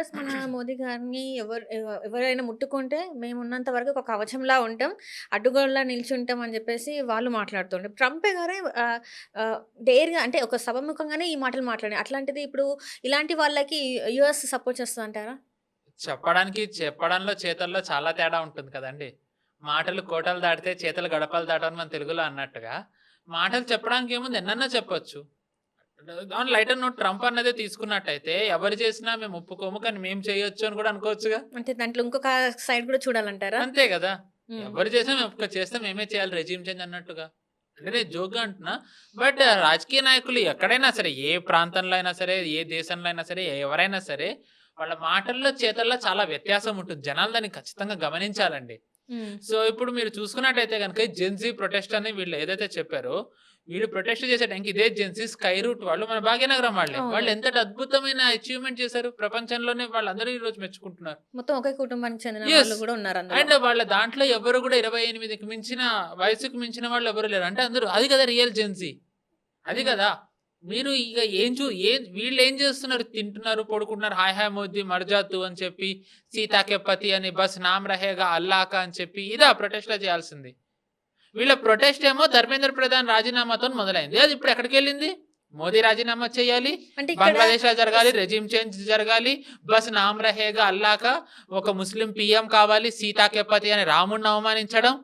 US మన మోదీ గారిని ఎవరైనా ముట్టుకుంటే మేమున్నంత వరకు ఒక కవచంలా ఉంటాం. అడ్డుగోడలా నిల్చుంటాం అని జెప్పేసి వాళ్ళు మాట్లాడుతుంటారు. ట్రంప్ గారే డేర్‌గా అంటే ఒక సభాముఖంగానే ఈ మాటలు మాట్లాడారు. అట్లాంటిది ఇప్పుడు ఇలాంటి వాళ్ళకి యూఎస్ సపోర్ట్ చేస్తదంటారా? చెప్పడంలో, చేతల్లో చాలా తేడా ఉంటుంది కదండీ! మాటలు కోటలు దాటితే చేతలు గడపలు దాటవని మన తెలుగులో అన్నట్టుగా, మాటలు చెప్పడానికి ఏముంది ఎన్నన్నా చెప్పొచ్చు. ఆన్ లైటర్ నోట్ ట్రంప్ అన్నదే తీసుకున్నట్టయితే ఎవరు చేసినా మేము ఒప్పుకోము. కానీ మేము చేయొచ్చు అని కూడా అనుకోవచ్చుగా. అంటే దాంట్లో ఇంకొక సైడ్ గూడా చూడాలంటారా? అంతే గదా! హ్మ్. ఎవరు చేసినా మేము చేస్తే మేమే చేయాలి రెజ్యూమ్ చేంజ్ అన్నట్టుగా. అంటే నేను జోక్‌గా అంటున్నా. బట్ రాజకీయ నాయకులు ఎక్కడైనా సరే, ఏ ప్రాంతంలో అయినా సరే, ఏ దేశంలో అయినా సరే, ఎవరైనా సరే వాళ్ళ మాటల్లో, చేతల్లో చాలా వ్యత్యాసం ఉంటుంది. జనాలు దాన్ని ఖచ్చితంగా గమనించాలండి. హ్మ్. సో, ఇప్పుడు మీరు చూసుకున్నట్టయితే గనుక జెన్‌జీ ప్రొటెస్ట్ అని వీళ్ళు ఏదైతే చెప్పారో, వీళ్ళు ప్రొటెస్ట్ చేసే టైంకి ఇదే జెన్‌జీ, స్కై రూట్ వాళ్ళు మన భాగ్యనగరం వాళ్ళే. అవును. వాళ్ళు ఎంతటి అద్భుతమైన అచీవ్‌మెంట్ చేశారు. ప్రపంచంలోనే వాళ్ళందరూ ఈరోజు మెచ్చుకుంటున్నారు. మొత్తం ఒకే కుటుంబానికి చెందిన యెస్. వాళ్ళు గూడా ఉన్నారు అందులో. అండ్ వాళ్ళ దాంట్లో ఎవరు గూడా 28కి మించిన వయసుకు మించిన వాళ్ళు ఎవరు లేరు. అంటే అందరూ అది కదా రియల్ జెన్‌జీ. అది హ్మ్. కదా! మీరు ఇగ వీళ్ళేం చేస్తున్నారు? తింటున్నారు, పడుకుంటున్నారు. హాయ్ హాయ్ మోదీ మర్ జా తూ అని చెప్పి, సీతా కే పతి అని బస్ నామ్ రహేగా అల్లాహ్ కా అని చెప్పి ఇదా ప్రొటెస్ట్‌లో చేయాల్సింది. వీళ్ళ ప్రొటెస్ట్ ఏమో ధర్మేంద్ర ప్రధాన్ రాజీనామాతోని మొదలైంది. అది ఇప్పుడు ఎక్కడికెళ్ళింది? మోదీ రాజీనామా చేయాలి. అంటే ఇక్కడ బంగ్లాదేశ్‌లో జరగాలి. రెజిమ్ చేంజ్ జరగాలి. బస్ నామ్ రహేగా అల్లాహ్ కా. ఒక ముస్లిం పీఎం కావాలి. సీతా కే పతి అని రాముడిని అవమానించడం.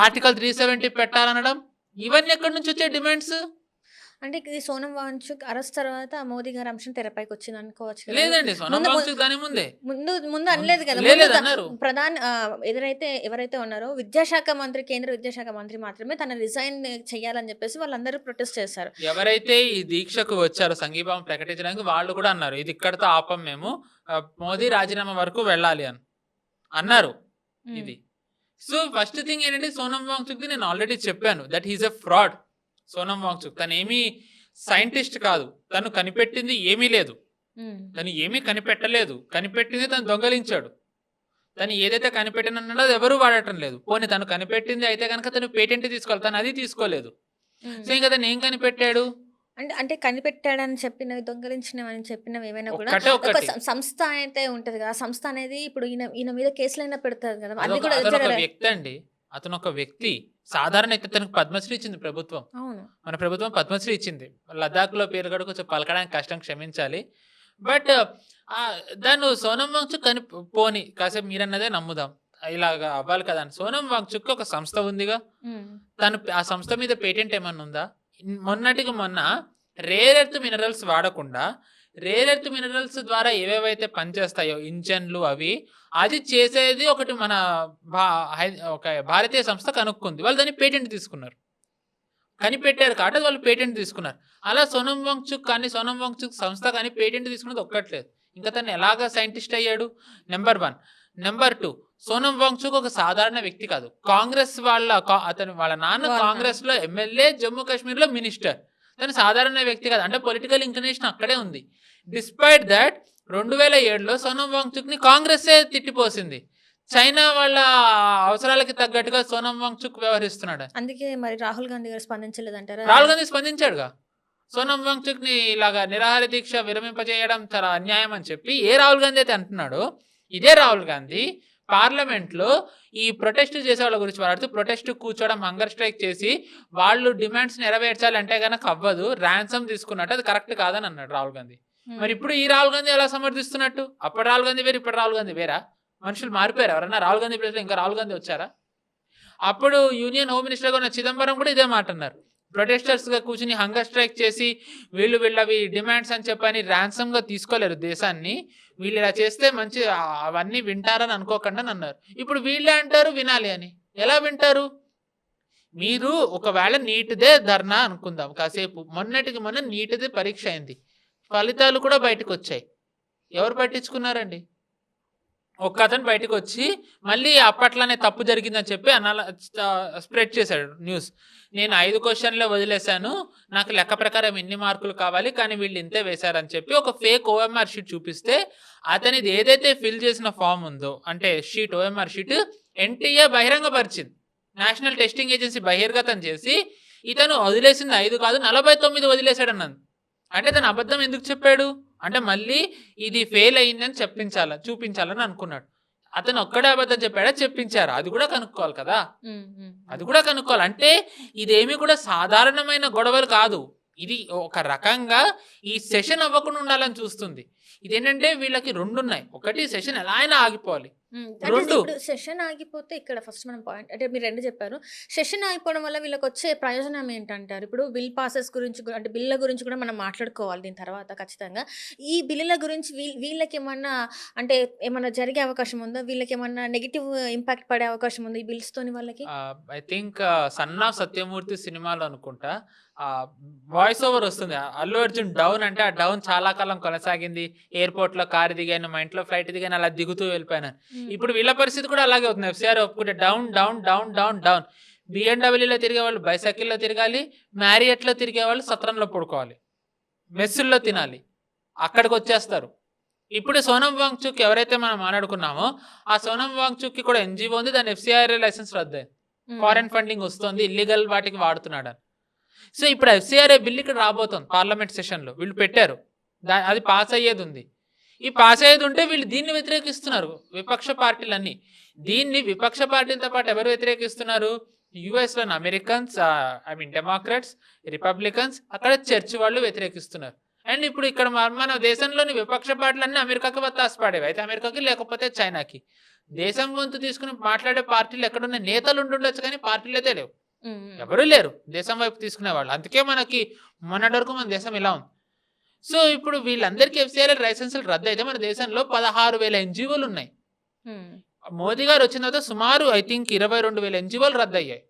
ఆర్టికల్ 370 పెట్టాలనడం. ఇవన్నీ ఎక్కడి నుంచొచ్చాయి డిమాండ్స్? అంటే ఇది సోనం వాంగ్‌చుక్ అరెస్ట్ తర్వాత మోదీ గారి అంశం తెరపైకొచ్చింది అనుకోవచ్చు కదా! లేదండి. సోనం ముందు ము వాంగ్‌చుక్ దాని ముందే. ముందు అనలేదు కదా! ముందు లేదన్నారు. ఎవరైతే ఉన్నారో విద్యాశాఖ మంత్రి, కేంద్ర విద్యాశాఖ మంత్రి మాత్రమే తన రిజైన్ చేయాలని చెప్పేసి వాళ్ళందరూ ప్రొటెస్ట్ చేశారు. ఎవరైతే ఈ దీక్షకు వచ్చారో సంఘీభావం ప్రకటించడానికి వాళ్ళు కూడా అన్నారు. ఇది ఇక్కడితో ఆపం మేము. మోదీ రాజీనామా వరకు వెళ్ళాలి అని అన్నారు. హ్మ్. ఇది. సో, ఫస్ట్ థింగ్ ఏంటంటే సోనం వాంగ్‌చుక్‌ది నేను ఆల్రెడీ చెప్పాను. That he is a fraud. Sonam Wangchuk తనేమి సైంటిస్ట్ కాదు. తను కనిపెట్టింది ఏమీ లేదు. హ్మ్. తను ఏమీ కనిపెట్టలేదు. కనిపెట్టింది తను దొంగలించాడు. తను ఏదైతే కనిపెట్టానన్నాడో అది ఎవరు వాడటం లేదు. పోనీ తను కనిపెట్టింది అయితే గనక తను పేటెంట్ తీసుకోవాలి. తను అది తీసుకోలేదు. సో, హ్మ్. ఇంక తను ఏం కనిపెట్టాడు? అంటే కనిపెట్టాడని చెప్పినవి, దొంగిలించినవని చెప్పినవి ఏవైనా కూడా ఒక్కటే ఒక ఒక్కటి. సంస్థ అయితే ఉంటది కదా! ఆ సంస్థ అనేది ఇప్పుడు ఈయన మీద కేసులైనా పెడతారు కదా! అది అదొక కూడా అతనొక జరగలే. వ్యక్తి అండి. అతనొక వ్యక్తి. సాధారణ అయితే తనకు పద్మశ్రీ ఇచ్చింది ప్రభుత్వం. అవును. మన ప్రభుత్వం పద్మశ్రీ ఇచ్చింది. లద్దాఖ్‌లో పేరు కూడా కొంచెం పలకడానికి కష్టం క్షమించాలి. బట్ దాన్ని సోనం వాంగ్‌చుక్ పోనీ కాసేపు మీరన్నదే నమ్ముదాం. ఇలాగ అవ్వాలి కదా అని. సోనం వాంగ్‌చుక్ ఒక సంస్థ ఉందిగా. హ్మ్. తను ఆ సంస్థ మీద పేటెంట్ ఏమన్నా ఉందా? మొన్నటికి మొన్న రేర్ ఎర్త్ మినరల్స్ వాడకుండా, రేర్ ఎర్త్ మినరల్స్ ద్వారా ఏవేవైతే పనిచేస్తాయో ఇంజన్‌లు అవి, అది చేసేది ఒకటి మన భా హై ఒక భారతీయ సంస్థ కనుక్కుంది. వాళ్ళు దాన్ని పేటెంట్ తీసుకున్నారు. కనిపెట్టారు కాబట్టి వాళ్ళు పేటెంట్ తీసుకున్నారు. అలా సోనం వాంగ్‌చుక్ కానీ, సోనం వాంగ్‌చుక్ సంస్థ కానీ పేటెంట్ తీసుకున్నది ఒక్కట్లేదు. ఇంకా తను ఎలాగా సైంటిస్ట్ అయ్యాడు? నంబర్ 1. నంబర్ 2 సోనం వాంగ్‌చుక్ ఒక సాధారణ వ్యక్తి కాదు. కాంగ్రెస్ వాళ్ళ నాన్న కాంగ్రెస్‌లో ఎమ్మెల్యే, జమ్మూ కాశ్మీర్‌లో మినిస్టర్. తను సాధారణ వ్యక్తి కాదు. అంటే పొలిటికల్ ఇంక్లినేషన్ అక్కడే ఉంది. డిస్పైట్ థట్ 2007లో సోనం వాంగ్‌చుక్‌ని కాంగ్రెస్సే తిట్టిపోసింది. చైనా వాళ్ళ అవసరాలకి తగ్గట్టుగా సోనం వాంగ్‌చుక్ వ్యవహరిస్తున్నాడు. అందుకే మరి రాహుల్ గాంధీ గారు స్పందించలేదంటారా? రాహుల్ గాంధీ స్పందించాడుగా. సోనం వాంగ్‌చుక్‌ని ఇలాగా నిరాహార దీక్ష విరమింపజేయడం చాలా అన్యాయం అని చెప్పి ఏ రాహుల్ గాంధీ అయితే అంటున్నాడో, ఇదే రాహుల్ గాంధీ పార్లమెంట్‌లో ఈ ప్రొటెస్ట్ చేసేవాళ్ళ గురించి మాట్లాడుతూ ప్రొటెస్ట్ కూర్చోవడం, హంగర్ స్ట్రైక్ చేసి వాళ్ళు డిమాండ్స్ నెరవేర్చాలంటే గనక అవ్వదు. రాన్సమ్ తీసుకున్నట్టు అది కరెక్ట్ కాదని అన్నాడు రాహుల్ గాంధీ. హ్మ్. మరి ఇప్పుడు ఈ రాహుల్ గాంధీ ఎలా సమర్థిస్తున్నట్టు? అప్పటి రాహుల్ గాంధీ వేరు, ఇప్పటి రాహుల్ గాంధీ వేరా? మనుషులు మారిపోయారా? ఎవరన్నా రాహుల్ గాంధీ ప్లేస్‌లో ఇంకా రాహుల్ గాంధీ వచ్చారా? అప్పుడు యూనియన్ హోమ్ మినిస్టర్‌గా ఉన్న చిదంబరం కూడా ఇదే మాట అన్నారు. ప్రొటెస్టర్స్‌గా కూర్చొని హంగర్ స్ట్రైక్ చేసి వీళ్ళవి డిమాండ్స్ అని చెప్పని రాన్సమ్‌గా తీసుకోలేరు దేశాన్ని. వీళ్ళు ఇలా చేస్తే మంచి అవన్నీ వింటారని అనుకోకండి అని అన్నారు. ఇప్పుడు వీళ్ళే అంటారు వినాలి అని. ఎలా వింటారు? మీరు ఒకవేళ నీట్‌దే ధర్నా అనుకుందాం కాసేపు. మొన్నటికి మొన్న నీట్‌ది పరీక్ష అయింది. ఫలితాలు కూడా బయటకొచ్చాయి. ఎవరు పట్టించుకున్నారండి? ఒక్కతను బయటకొచ్చి మళ్ళీ అప్పట్లోనే తప్పు జరిగిందని చెప్పి స్ప్రెడ్ చేశాడు న్యూస్. నేను 5 క్వెషన్‌లే వదిలేసాను. నాకు లెక్క ప్రకారం ఇన్ని మార్కులు కావాలి. కానీ వీళ్ళు ఇంతే వేశారని చెప్పి ఒక ఫేక్ ఓఎంఆర్ షీట్ చూపిస్తే అతనిది ఏదైతే ఫిల్ చేసిన ఫార్మ్ ఉందో అంటే షీట్ ఓఎంఆర్ షీట్ ఎన్‌టీఏ బహిరంగపరిచింది. నేషనల్ టెస్టింగ్ ఏజెన్సీ బహిర్గతం చేసి ఇతను వదిలేసింది 5 కాదు 49 వదిలేసాడన్నది. అంటే తను అబద్ధం ఎందుకు చెప్పాడు? అంటే మళ్ళీ ఇది ఫెయిల్ అయిందని చూపించాలని అనుకున్నాడు. అతను ఒక్కడే అబద్ధం చెప్పాడా, చెప్పించారా, అది కూడా కనుక్కోవాలి కదా. అది కూడా కనుక్కోవాలి. అంటే ఇదేమి కూడా సాధారణమైన గొడవలు కాదు. ఇది ఒక రకంగా ఈ సెషన్ అవ్వకుండా ఉండాలని చూస్తుంది. ఇదేంటంటే వీళ్ళకి 2 ఉన్నాయి. ఒకటి సెషన్ ఎలా అయినా ఆగిపోవాలి. అంటే 2 ఇప్పుడు సెషన్ ఆగిపోతే ఇక్కడ ఫస్ట్ మనం పాయింట్ అంటే మీరు 2 చెప్పారు. సెషన్ ఆగిపోవడం వల్ల వీళ్ళకొచ్చే ప్రయోజనం ఏంటంటారు? ఇప్పుడు బిల్ పాసెస్ గురించి అంటే బిల్లుల గురించి కూడా మనం మాట్లాడుకోవాలి దీని తర్వాత ఖచ్చితంగా. ఈ బిల్లుల గురించి వీళ్ళకేమన్నా అంటే ఏమన్నా జరిగే అవకాశం ఉందా? వీళ్ళకేమన్నా నెగెటివ్ ఇంపాక్ట్ పడే అవకాశం ఉందా ఈ బిల్స్‌తోని వాళ్ళకి? I think 'son of Satyamurthy' సినిమాలో అనుకుంటా వాయిస్ ఓవర్ వస్తుంది. అల్లు అర్జున్ డౌన్ అంటే ఆ డౌన్ చాలా కాలం కొనసాగింది. ఎయిర్‌పోర్ట్‌లో కారు దిగాను, మా ఇంట్లో ఫ్లైట్ దిగాను, అలా దిగుతూ వెళ్ళిపోయాను. ఇప్పుడు వీళ్ళ పరిస్థితి కూడా అలాగే అవుతుంది. ఎఫ్‌సీఆర్ ఒప్పుకుంటే down down down down down. బిఎండబ్ల్యూలో తిరిగేవాళ్ళు బైసైకిల్‌లో తిరగాలి, మ్యారియట్‌లో తిరిగేవాళ్ళు సత్రంలో పడుకోవాలి, మెస్సుల్లో తినాలి, అక్కడికి వచ్చేస్తారు. ఇప్పుడు సోనం వాంగ్‌చుక్ ఎవరైతే మనం మాట్లాడుకున్నామో ఆ సోనం వాంగ్‌చుక్‌కి కూడా ఎన్‌జీఓ ఉంది. దాని ఎఫ్‌సీఆర్ఏ లైసెన్స్ రద్దయింది. ఫారెన్ ఫండింగ్ వస్తుంది, ఇల్లీగల్ వాటికి వాడుతున్నాడని. సో ఇప్పుడు ఎఫ్‌సీఆర్ఏ బిల్ ఇక్కడ రాబోతుంది పార్లమెంట్ సెషన్లో. వీళ్ళు పెట్టారు, అది పాస్ అయ్యేది ఉంది. ఈ పాస్ అయ్యేది ఉంటే వీళ్ళు దీన్ని వ్యతిరేకిస్తున్నారు విపక్ష పార్టీలన్నీ. దీన్ని విపక్ష పార్టీలతో పాటు ఎవరు వ్యతిరేకిస్తున్నారు? యుఎస్‌లోని అమెరికన్స్, డెమోక్రాట్స్, రిపబ్లికన్స్, అక్కడ చర్చ్ వాళ్ళు వ్యతిరేకిస్తున్నారు. అండ్ ఇప్పుడు ఇక్కడ మన దేశంలోని విపక్ష పార్టీలన్నీ అమెరికాకి వత్తాసు పాడేవి. అయితే అమెరికాకి లేకపోతే చైనాకి. దేశం వంతు తీసుకుని మాట్లాడే పార్టీలు ఎక్కడున్న నేతలు ఉండుండొచ్చు కానీ పార్టీలు అయితే లేవు. ఎవరు లేరు దేశం వైపు తీసుకునేవాళ్ళు. అందుకే మనకి మొన్నటి వరకు మన దేశం ఇలా ఉంది. సో ఇప్పుడు వీళ్ళందరికీ ఎఫ్‌సీఆర్ఏ లైసెన్సులు రద్దు అయితే మన దేశంలో 16,000 ఎన్‌జీఓలు ఉన్నాయి. మోదీ గారు వచ్చిన తర్వాత సుమారు ఐ థింక్ 22,000 ఎన్‌జీఓలు రద్దు అయ్యాయి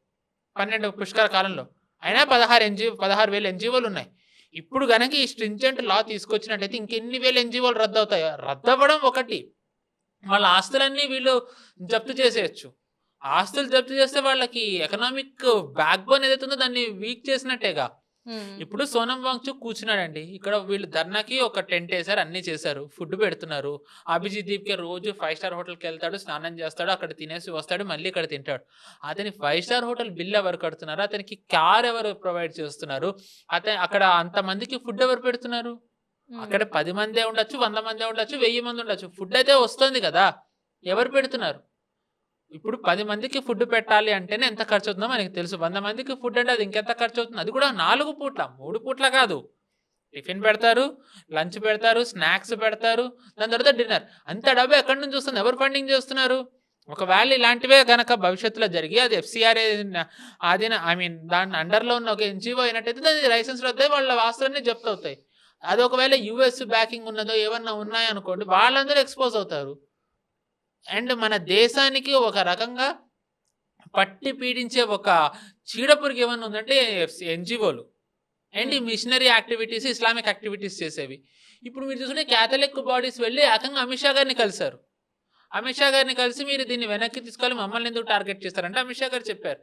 12 పుష్కర కాలంలో. అయినా 16,000 ఎన్‌జీఓలు ఉన్నాయి. ఇప్పుడు గనక ఈ స్ట్రింజెంట్ లా తీసుకొచ్చినట్టయితే ఇంకెన్ని వేల ఎన్‌జీఓలు రద్దు అవుతాయో. రద్దు అవ్వడం ఒకటి, వాళ్ళ ఆస్తులన్నీ వీళ్ళు జప్తు చేసేయచ్చు. ఆస్తులు జప్తు చేస్తే వాళ్ళకి ఎకనామిక్ బ్యాక్ బోన్ ఏదైతే ఉందో దాన్ని వీక్ చేసినట్టేగా. ఇప్పుడు సోనం వాంగ్‌చుక్ కూర్చున్నాడండి ఇక్కడ. వీళ్ళు ధర్నాకి ఒక టెంట్ వేసారు, అన్ని చేశారు, ఫుడ్ పెడుతున్నారు. అభిజిత్ దీప్కే రోజు 5 స్టార్ హోటల్కి వెళ్తాడు, స్నానం చేస్తాడు, అక్కడ తినేసి వస్తాడు, మళ్ళీ ఇక్కడ తింటాడు. అతని 5 స్టార్ హోటల్ బిల్ ఎవరు కడుతున్నారు? అతనికి కార్ ఎవరు ప్రొవైడ్ చేస్తున్నారు? అక్కడ అంతమందికి ఫుడ్ ఎవరు పెడుతున్నారు? అక్కడ 10 మందే ఉండొచ్చు, 100 మందే ఉండొచ్చు, 1000 మంది ఉండొచ్చు, ఫుడ్ అయితే వస్తుంది కదా, ఎవరు పెడుతున్నారు? ఇప్పుడు 10 మందికి ఫుడ్ పెట్టాలి అంటేనే ఎంత ఖర్చు అవుతుందో మనకి తెలుసు. 100 మందికి ఫుడ్ అంటే అది ఇంకెంత ఖర్చు అవుతుంది? అది కూడా 4 పూట్ల 3 పూట్ల కాదు. టిఫిన్ పెడతారు, లంచ్ పెడతారు, స్నాక్స్ పెడతారు, దాని తర్వాత డిన్నర్. అంత డబ్బు ఎక్కడి నుంచి వస్తుంది? ఎవరు ఫండింగ్ చేస్తున్నారు? ఒకవేళ ఇలాంటివే గనక భవిష్యత్తులో జరిగి అది ఎఫ్‌సీఆర్ఏ దాని అండర్లో ఉన్న ఒక ఎన్‌జీఓ అయినట్టయితే దాని లైసెన్స్ రద్దు వాళ్ళ ఆస్తులన్నీ జప్తు అవుతాయి. అది ఒకవేళ యూఎస్ బ్యాకింగ్ ఉన్నదో ఏమన్నా ఉన్నాయనుకోండి, వాళ్ళందరూ ఎక్స్పోజ్ అవుతారు. అండ్ మన దేశానికి ఒక రకంగా పట్టి పీడించే ఒక చీడపురుగు ఏమన్నా ఉందంటే ఎన్‌జీఓలు అండ్ ఈ మిషనరీ యాక్టివిటీస్, ఇస్లామిక్ యాక్టివిటీస్ చేసేవి. ఇప్పుడు మీరు చూసుకుంటే క్యాథలిక్ బాడీస్ వెళ్ళి ఏకంగా అమిత్ షా గారిని కలిశారు. అమిత్ షా గారిని కలిసి మీరు దీన్ని వెనక్కి తీసుకోవాలి, మమ్మల్ని ఎందుకు టార్గెట్ చేస్తారంటే అమిత్ షా గారు చెప్పారు,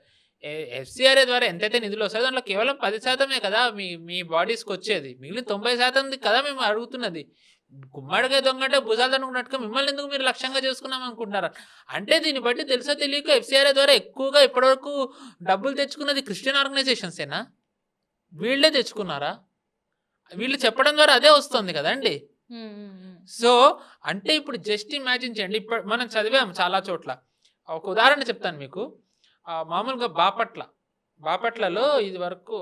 ఎఫ్‌సీఆర్ఏ ద్వారా ఎంతైతే నిధులు వస్తాయో దాంట్లో కేవలం 10% కదా మీ బాడీస్కి వచ్చేది, మిగిలిన 90% కదా మేము అడుగుతున్నది. గుమ్మడికాయ దొంగంటే భుజాలు అనుకున్నట్టుగా మిమ్మల్ని ఎందుకు మీరు లక్ష్యంగా చేసుకున్నాం అనుకుంటున్నారు. అంటే దీన్ని బట్టి తెలుసో తెలియక ఎఫ్‌సీఆర్ఏ ద్వారా ఎక్కువగా ఇప్పటివరకు డబ్బులు తెచ్చుకున్నది క్రిస్టియన్ ఆర్గనైజేషన్సేనా? వీళ్ళే తెచ్చుకున్నారా? వీళ్ళు చెప్పడం ద్వారా అదే వస్తుంది కదండి. సో అంటే ఇప్పుడు జస్ట్ ఇమాజిన్ చేయండి, ఇప్పుడు మనం చదివాము చాలా చోట్ల. ఒక ఉదాహరణ చెప్తాను మీకు. మామూలుగా బాపట్లలో ఇది వరకు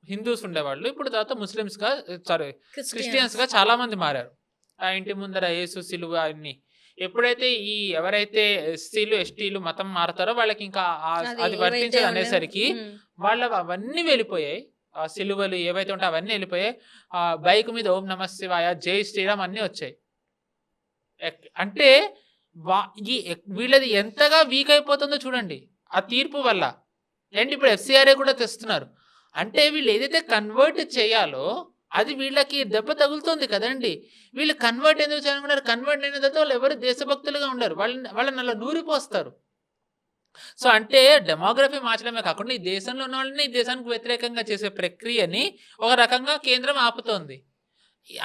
హిందూస్ ఉండేవాళ్ళు, ఇప్పుడు తర్వాత ముస్లిమ్స్గా క్రిస్టియన్స్గా చాలా మంది మారారు. ఆ ఇంటి ముందర యేసు సిలువ అన్ని. ఎప్పుడైతే ఎవరైతే ఎస్సీలు ఎస్టీలు మతం మారుతారో వాళ్ళకి ఇంకా అది వర్తించదు అనేసరికి అవన్నీ వెళ్ళిపోయాయి. ఆ సిలువలు ఏవైతే ఉంటాయో అవన్నీ వెళ్ళిపోయాయి. బైక్ మీద ఓం నమః శివాయ, జై శ్రీరామ్ అన్నీ వచ్చాయి. అంటే వీళ్ళది ఎంతగా వీక్ అయిపోతుందో చూడండి ఆ తీర్పు వల్ల. అండ్ ఇప్పుడు ఎఫ్‌సీఆర్ఏ కూడా తెస్తున్నారు. అంటే వీళ్ళు ఏదైతే కన్వర్ట్ చేయాలో అది వీళ్ళకి దెబ్బ తగులుతుంది కదండి. వీళ్ళు కన్వర్ట్ ఎందుకు చేయాలనుకున్నారు? కన్వర్ట్ అయిన తర్వాత వాళ్ళు ఎవరు దేశభక్తులుగా ఉండరు, వాళ్ళని అలా నూరిపోస్తారు. సో అంటే డెమోగ్రఫీ మార్చడమే కాకుండా ఈ దేశంలో ఉన్న వాళ్ళని ఈ దేశానికి వ్యతిరేకంగా చేసే ప్రక్రియని ఒక రకంగా కేంద్రం ఆపుతోంది.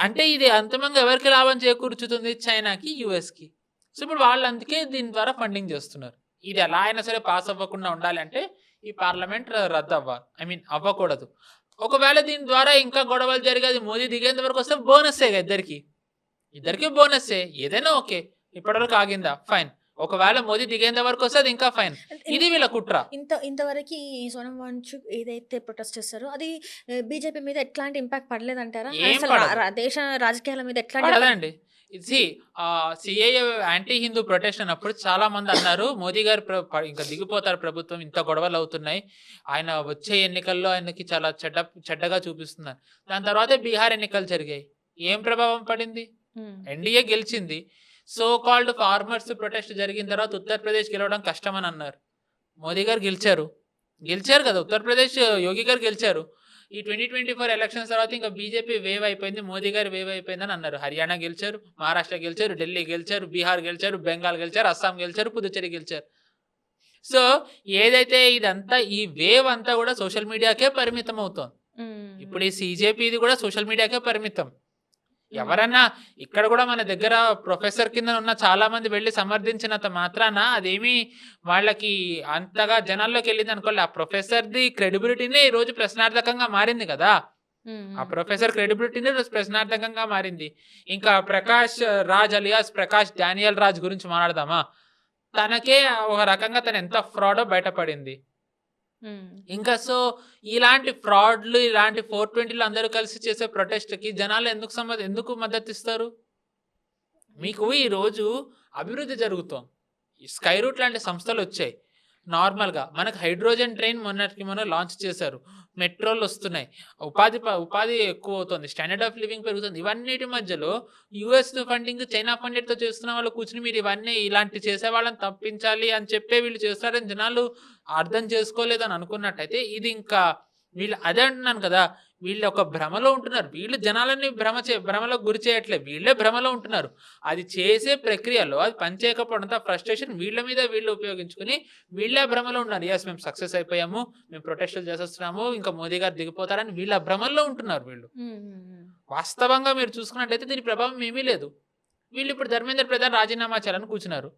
అంటే ఇది అంతిమంగా ఎవరికి లాభం చేకూర్చుతుంది? చైనాకి, యుఎస్కి. సో ఇప్పుడు వాళ్ళు అందుకే దీని ద్వారా ఫండింగ్ చేస్తున్నారు. ఇది ఎలా అయినా సరే పాస్ అవ్వకుండా ఉండాలి అంటే ఈ పార్లమెంట్ రద్దు అవ్వాలి, అవ్వకూడదు. ఒకవేళ దీని ద్వారా ఇంకా గొడవలు జరిగేది మోదీ దిగేంత వరకు వస్తే బోనస్సే ఇద్దరికి బోనస్సే, ఏదైనా ఓకే. ఇప్పటివరకు ఆగిందా, ఫైన్. ఒకవేళ మోదీ దిగేంత వరకు వస్తే అది ఇంకా ఫైన్. ఇది వీళ్ళ కుట్ర. ఇంతవరకు ఈ సోనం వాంచుక్ ఏదైతే ప్రొటెస్ట్ చేస్తారో అది బీజేపీ మీద ఎట్లాంటి ఇంపాక్ట్ పడలేదంటారా? ఏం అసలు పడదు. దేశ రాజకీయాల మీద ఎట్లాంటి పడదండి. ఇది సిఏఏ యాంటీ హిందూ ప్రొటెస్ట్ అన్నప్పుడు చాలా మంది అన్నారు మోదీ గారు ఇంకా దిగిపోతారు ప్రభుత్వం, ఇంత గొడవలు అవుతున్నాయి, ఆయన వచ్చే ఎన్నికల్లో ఆయనకి చాలా చెడ్డగా చూపిస్తున్నారు. దాని తర్వాతే బీహార్ ఎన్నికలు జరిగాయి. ఏం ప్రభావం పడింది? ఎన్డీఏ గెలిచింది. సో కాల్డ్ ఫార్మర్స్ ప్రొటెస్ట్ జరిగిన తర్వాత ఉత్తరప్రదేశ్ గెలవడం కష్టం అని అన్నారు. మోదీ గారు గెలిచారు కదా ఉత్తరప్రదేశ్, యోగి గారు గెలిచారు. ఈ 2024 ఎలక్షన్స్ తర్వాత ఇంకా బీజేపీ వేవ్ అయిపోయింది, మోదీ గారు వేవ్ అయిపోయిందని అన్నారు. హర్యానా గెలిచారు, మహారాష్ట్ర గెలిచారు, ఢిల్లీ గెలిచారు, బీహార్ గెలిచారు, బెంగాల్ గెలిచారు, అస్సాం గెలిచారు, పుదుచ్చేరి గెలిచారు. సో ఏదైతే ఇదంతా ఈ వేవ్ అంతా కూడా సోషల్ మీడియాకే పరిమితం అవుతోంది. ఇప్పుడు ఈ సీజేపీ ఇది కూడా సోషల్ మీడియాకే పరిమితం. ఎవరన్నా ఇక్కడ కూడా మన దగ్గర ప్రొఫెసర్ కింద ఉన్న చాలా మంది వెళ్ళి సమర్థించినంత మాత్రాన అదేమి వాళ్ళకి అంతగా జనాల్లోకి వెళ్ళింది అనుకోలే. ఆ ప్రొఫెసర్ది క్రెడిబిలిటీనే ఈ రోజు ప్రశ్నార్థకంగా మారింది కదా. ఆ ప్రొఫెసర్ క్రెడిబిలిటీనే ఈ రోజు ప్రశ్నార్థకంగా మారింది. ఇంకా ప్రకాష్ రాజ్ అలియాస్ ప్రకాష్ డానియల్ రాజ్ గురించి మాట్లాడదామా? తనకే ఒక రకంగా తను ఎంత ఫ్రాడో బయటపడింది. ఇంకా సో ఇలాంటి ఫ్రాడ్లు, ఇలాంటి 420లు అందరూ కలిసి చేసే ప్రొటెస్ట్కి జనాలు ఎందుకు మద్దతు ఇస్తారు? మీకు ఈ రోజు అభివృద్ధి జరుగుతోంది, స్కై రూట్ లాంటి సంస్థలు వచ్చాయి. నార్మల్గా మనకు హైడ్రోజన్ ట్రైన్ మొన్న లాంచ్ చేశారు, మెట్రోలు వస్తున్నాయి, ఉపాధి ఎక్కువ అవుతుంది, స్టాండర్డ్ ఆఫ్ లివింగ్ పెరుగుతుంది. ఇవన్నిటి మధ్యలో యుఎస్ ఫండింగ్, చైనా ఫండెడ్తో చేస్తున్న వాళ్ళు కూర్చుని మీరు ఇవన్నీ ఇలాంటి చేసే వాళ్ళని తప్పించాలి అని చెప్పే వీళ్ళు చేస్తారని జనాలు అర్థం చేసుకోలేదని అనుకున్నట్టయితే ఇది ఇంకా వీళ్ళు అదే అంటున్నాను కదా, వీళ్ళు ఒక భ్రమలో ఉంటున్నారు. వీళ్ళు జనాలని భ్రమలో గురి చేయట్లేదు, వీళ్ళే భ్రమలో ఉంటున్నారు. అది చేసే ప్రక్రియలో అది పనిచేయకపోవడంతో ఫ్రస్ట్రేషన్ వీళ్ళ మీద వీళ్ళు ఉపయోగించుకుని వీళ్ళే భ్రమలో ఉన్నారు. ఎస్ మేము సక్సెస్ అయిపోయాము, మేము ప్రొటెస్టులు చేసేస్తున్నాము, ఇంకా మోదీ గారు దిగిపోతారని వీళ్ళ భ్రమల్లో ఉంటున్నారు వీళ్ళు. వాస్తవంగా మీరు చూసుకున్నట్లయితే దీని ప్రభావం ఏమీ లేదు. వీళ్ళు ఇప్పుడు ధర్మేంద్ర ప్రధాన్ రాజీనామా చేయాలని కూర్చున్నారు.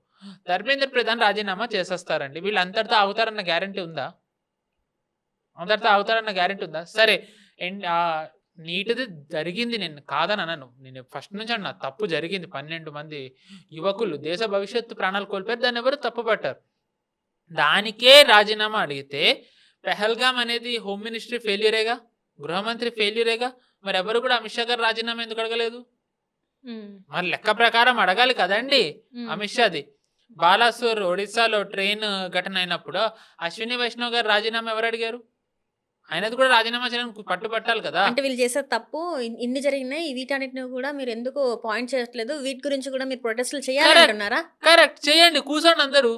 ధర్మేంద్ర ప్రధాన్ రాజీనామా చేసేస్తారండి. వీళ్ళు అంతటితో అవుతారన్న గ్యారంటీ ఉందా? సరే, నీటిది జరిగింది, నేను కాదని అనను. నేను ఫస్ట్ నుంచి అన్నా తప్పు జరిగింది. 12 మంది యువకులు దేశ భవిష్యత్తు ప్రాణాలు కోల్పోయారు, దాన్ని ఎవరు తప్పు పట్టారు. దానికే రాజీనామా అడిగితే పెహల్గామ్ అనేది హోమ్ మినిస్ట్రీ ఫెయిల్యూరేగా, గృహమంత్రి ఫెయిల్యూరేగా. మరి ఎవరు కూడా అమిత్ షా గారు రాజీనామా ఎందుకు అడగలేదు? మరి లెక్క ప్రకారం అడగాలి కదండి అమిత్ షాది. బాలాసోర్ ఒడిశాలో ట్రైన్ ఘటన అయినప్పుడు అశ్విని వైష్ణవ్ గారు రాజీనామా ఎవరు అడిగారు? ఆయనది కూడా రాజీనామా చేయడానికి పట్టుబట్టాలి కదా. అంటే వీళ్ళు చేసే తప్పు ఇన్ని జరిగినాయి, వీటన్నిటిని కూడా మీరు ఎందుకు పాయింట్ చేయట్లేదు, వీటి గురించి కూడా మీరు ప్రొటెస్టులు చేయాలంటున్నారా? కరెక్ట్, చేయండి, కూర్చోండి అందరూ.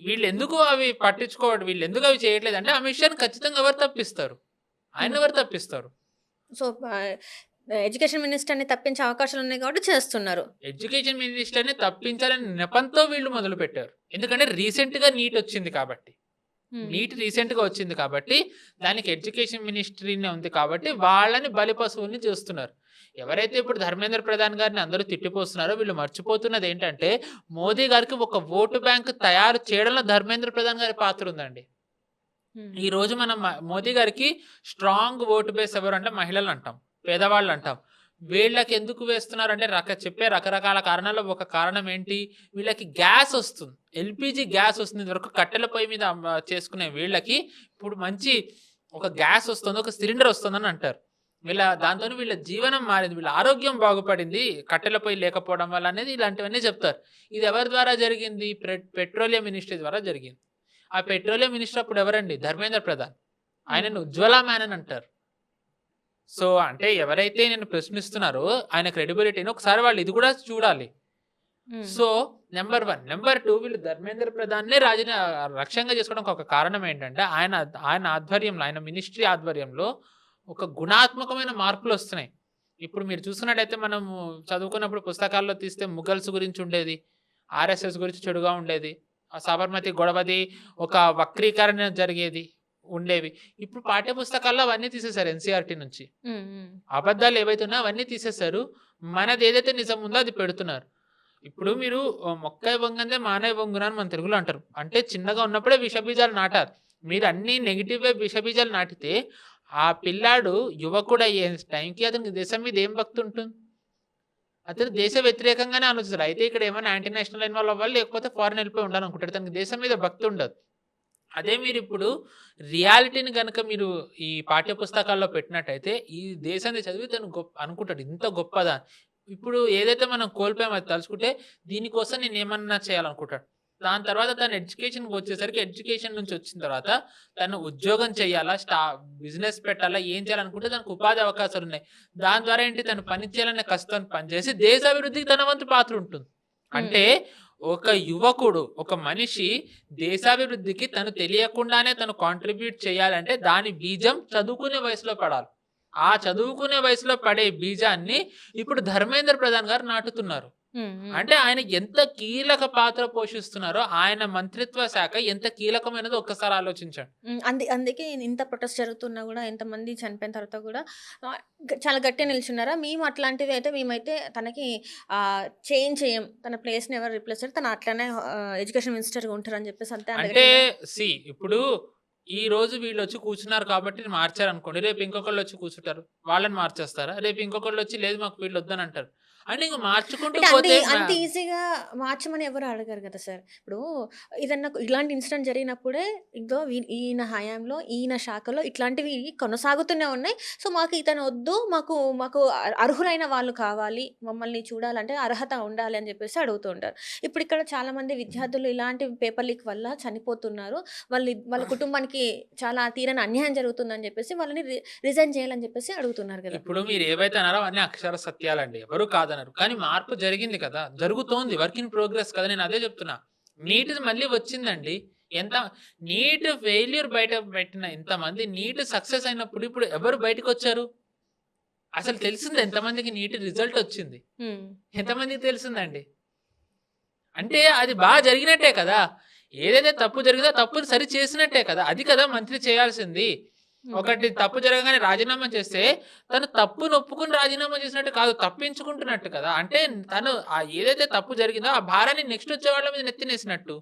వీళ్ళు ఎందుకు అవి పట్టించుకోవడం, వీళ్ళు ఎందుకు అవి చేయట్లేదు అంటే అమిత్ షాని ఖచ్చితంగా ఎవరు తప్పిస్తారు? ఆయన ఎవరు తప్పిస్తారు? సో ఎడ్యుకేషన్ మినిస్టర్ని తప్పించే అవకాశాలు ఉన్నాయి కాబట్టి చేస్తున్నారు. ఎడ్యుకేషన్ మినిస్టర్ని తప్పించాలని నెపంతో వీళ్ళు మొదలు పెట్టారు. ఎందుకంటే రీసెంట్గా నీట్ వచ్చింది కాబట్టి, రీసెంట్గా వచ్చింది కాబట్టి దానికి ఎడ్యుకేషన్ మినిస్ట్రీనే ఉంది కాబట్టి వాళ్ళని బలిపశువుల్ని చేస్తున్నారు. ఎవరైతే ఇప్పుడు ధర్మేంద్ర ప్రధాన్ గారిని అందరూ తిట్టిపోస్తున్నారో వీళ్ళు మర్చిపోతున్నది ఏంటంటే మోదీ గారికి ఒక ఓటు బ్యాంక్ తయారు చేయడంలో ధర్మేంద్ర ప్రధాన్ గారి పాత్ర ఉందండి. ఈ రోజు మనం మోదీ గారికి స్ట్రాంగ్ ఓటు బేస్ ఎవరు అంటే మహిళలు అంటాం, పేదవాళ్ళు అంటాం. వీళ్ళకి ఎందుకు వేస్తున్నారు అంటే చెప్పే రకరకాల కారణాలు. ఒక కారణం ఏంటి, వీళ్ళకి గ్యాస్ వస్తుంది, ఎల్పిజి గ్యాస్ వస్తుంది. వరకు కట్టెల పొయ్యి మీద చేసుకునే వీళ్ళకి ఇప్పుడు మంచి ఒక గ్యాస్ వస్తుంది, ఒక సిలిండర్ వస్తుందని అంటారు. దాంతో వీళ్ళ జీవనం మారింది, వీళ్ళ ఆరోగ్యం బాగుపడింది కట్టెల పొయ్యి లేకపోవడం వల్ల అనేది ఇలాంటివన్నీ చెప్తారు. ఇది ఎవరి ద్వారా జరిగింది? పెట్రోలియం మినిస్ట్రీ ద్వారా జరిగింది. ఆ పెట్రోలియం మినిస్టర్ అప్పుడు ఎవరండి? ధర్మేంద్ర ప్రధాన్. ఆయనను ఉజ్వల మ్యాన్ అని అంటారు. సో అంటే ఎవరైతే నేను ప్రశ్నిస్తున్నారో ఆయన క్రెడిబిలిటీని ఒకసారి వాళ్ళు ఇది కూడా చూడాలి. So number 1. నెంబర్ 2, వీళ్ళు ధర్మేంద్ర ప్రధాన్నే లక్ష్యంగా చేసుకోవడానికి ఒక కారణం ఏంటంటే ఆయన ఆధ్వర్యంలో, ఆయన మినిస్ట్రీ ఆధ్వర్యంలో ఒక గుణాత్మకమైన మార్పులు వస్తున్నాయి. ఇప్పుడు మీరు చూసుకున్నట్టయితే మనము చదువుకున్నప్పుడు పుస్తకాల్లో తీస్తే ముఘల్స్ గురించి ఉండేది, ఆర్ఎస్ఎస్ గురించి చెడుగా ఉండేది, సాబర్మతి గొడవది ఒక వక్రీకరణ ఉండేవి. ఇప్పుడు పాఠ్య పుస్తకాల్లో అవన్నీ తీసేశారు. ఎన్సీఆర్టీ నుంచి అబద్ధాలు ఏవైతే ఉన్నాయో అవన్నీ తీసేశారు. మనది ఏదైతే నిజం ఉందో అది పెడుతున్నారు. ఇప్పుడు మీరు మొక్కై వంగందే మానవ వంగున అని మన తెలుగులో అంటారు. అంటే చిన్నగా ఉన్నప్పుడే విషబీజాలు నాటారు. మీరు అన్ని నెగిటివ్ విషబీజాలు నాటితే ఆ పిల్లాడు యువకుడు అయ్యే టైంకి అతనికి దేశం మీద ఏం భక్తి ఉంటుంది? అతను దేశ వ్యతిరేకంగానే ఆలోచిస్తాడు. అయితే ఇక్కడ ఏమైనా యాంటీ నేషనల్ ఇన్వాల్వ్ అవ్వాలి, లేకపోతే ఫారెన్ వెళ్ళిపోయి ఉండాలనుకుంటాడు. తనకి దేశం మీద భక్తి ఉండదు. అదే మీరు ఇప్పుడు రియాలిటీని గనక మీరు ఈ పాఠ్య పుస్తకాల్లో పెట్టినట్టయితే ఈ దేశాన్ని చదివి తను గొప్ప అనుకుంటాడు, ఇంత గొప్పదా. ఇప్పుడు ఏదైతే మనం కోల్పోయామో అది తలుచుకుంటే దీనికోసం నేను ఏమన్నా చేయాలనుకుంటాడు. దాని తర్వాత తను ఎడ్యుకేషన్కి వచ్చేసరికి ఎడ్యుకేషన్ నుంచి వచ్చిన తర్వాత తను ఉద్యోగం చేయాలా, బిజినెస్ పెట్టాలా, ఏం చేయాలనుకుంటే తనకు ఉపాధి అవకాశాలు ఉన్నాయి. దాని ద్వారా ఏంటి, తను పని చేయాలనే కష్టం పనిచేసి దేశాభివృద్ధికి తన వంతు పాత్ర ఉంటుంది. అంటే ఒక యువకుడు, ఒక మనిషి దేశాభివృద్ధికి తను తెలియకుండానే తను కాంట్రిబ్యూట్ చేయాలంటే దాని బీజం చదువుకునే వయసులో పడాలి. ఆ చదువుకునే వయసులో పడే బీజాన్ని ఇప్పుడు ధర్మేంద్ర ప్రధాన్ గారు నాటుతున్నారు. అంటే ఆయన ఎంత కీలక పాత్ర పోషిస్తున్నారో, ఆయన మంత్రిత్వ శాఖ ఎంత కీలకమైనదో ఒక్కసారి ఆలోచించండి. అందుకే ఇంత ప్రొటెస్ట్ జరుగుతున్నా కూడా, ఎంతమంది చనిపోయిన తర్వాత కూడా చాలా గట్టిగా నిల్చున్నారా? మేము అట్లాంటివి అయితే మేమైతే తనకి చేంజ్ చేయం, తన ప్లేస్ని ఎవరు రిప్లేస్ చేయరు, తను అట్లానే ఎడ్యుకేషన్ మినిస్టర్గా ఉంటారని చెప్పేసి అంతే. అంటే ఇప్పుడు ఈ రోజు వీళ్ళు వచ్చి కూర్చున్నారు కాబట్టి మార్చారు అనుకోండి, రేపు ఇంకొకళ్ళు వచ్చి కూర్చుంటారు, వాళ్ళని మార్చేస్తారా? రేపు ఇంకొకళ్ళు వచ్చి లేదు మాకు వీళ్ళు వద్దని అంటారు. అంటే ఇంకా మార్చుకుంటూ పోతే అంత ఈజీగా మార్చమని ఎవరు అడగారు కదా సార్. ఇప్పుడు ఏదన్నా ఇలాంటి ఇన్సిడెంట్ జరిగినప్పుడే ఇదో ఈయన హయాంలో ఈయన శాఖలో ఇట్లాంటివి కొనసాగుతూనే ఉన్నాయి. సో మాకు ఇతను వద్దు, మాకు మాకు అర్హులైన వాళ్ళు కావాలి, మమ్మల్ని చూడాలంటే అర్హత ఉండాలి అని చెప్పేసి అడుగుతూ ఉంటారు. ఇప్పుడు ఇక్కడ చాలా మంది విద్యార్థులు ఇలాంటి పేపర్ లీక్ వల్ల చనిపోతున్నారు, వాళ్ళ కుటుంబానికి చాలా తీరని అన్యాయం జరుగుతుందని చెప్పేసి వాళ్ళని రిజైన్ చేయాలని చెప్పేసి అడుగుతున్నారు కదా. ఇప్పుడు మీరు ఏవైతే అన్నారో అన్ని అక్షర సత్యాలండి, ఎవరు కాదన్నారు. కానీ మార్పు జరిగింది కదా, జరుగుతోంది, వర్క్ ఇన్ ప్రోగ్రెస్ కదా. నేను అదే చెప్తున్నా. నీట్ మళ్ళీ వచ్చిందండి. ఎంత నీట్ ఫెయిల్యూర్ బయట పెట్టిన ఇంతమంది నీట్ సక్సెస్ అయినప్పుడు ఇప్పుడు ఎవరు బయటకు వచ్చారు? అసలు తెలిసింది ఎంతమందికి నీట్ రిజల్ట్ వచ్చింది? ఎంతమందికి తెలిసిందండి? అంటే అది బాగా జరిగినట్టే కదా. ఏదైతే తప్పు జరిగిందో తప్పుని సరి చేసినట్టే కదా. అది కదా మంత్రి చేయాల్సింది. ఒకటి తప్పు జరగగానే రాజీనామా చేస్తే తను తప్పును ఒప్పుకుని రాజీనామా చేసినట్టు కాదు, తప్పించుకుంటున్నట్టు కదా. అంటే తను ఏదైతే తప్పు జరిగిందో ఆ భారాన్ని నెక్స్ట్ వచ్చే వాళ్ళ మీద నెత్తినేసినట్టు.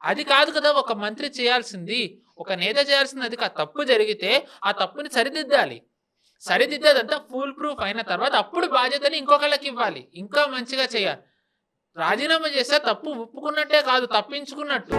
అది కాదు కదా ఒక మంత్రి చేయాల్సింది, ఒక నేత చేయాల్సింది. అది తప్పు జరిగితే ఆ తప్పుని సరిదిద్దాలి. సరిదిద్దేదంతా ఫుల్ ప్రూఫ్ అయిన తర్వాత అప్పుడు బాధ్యతని ఇంకొకళ్ళకి ఇవ్వాలి, ఇంకా మంచిగా చేయాలి. రాజీనామా చేస్తే తప్పు ఒప్పుకున్నట్టే కాదు, తప్పించుకున్నట్టు.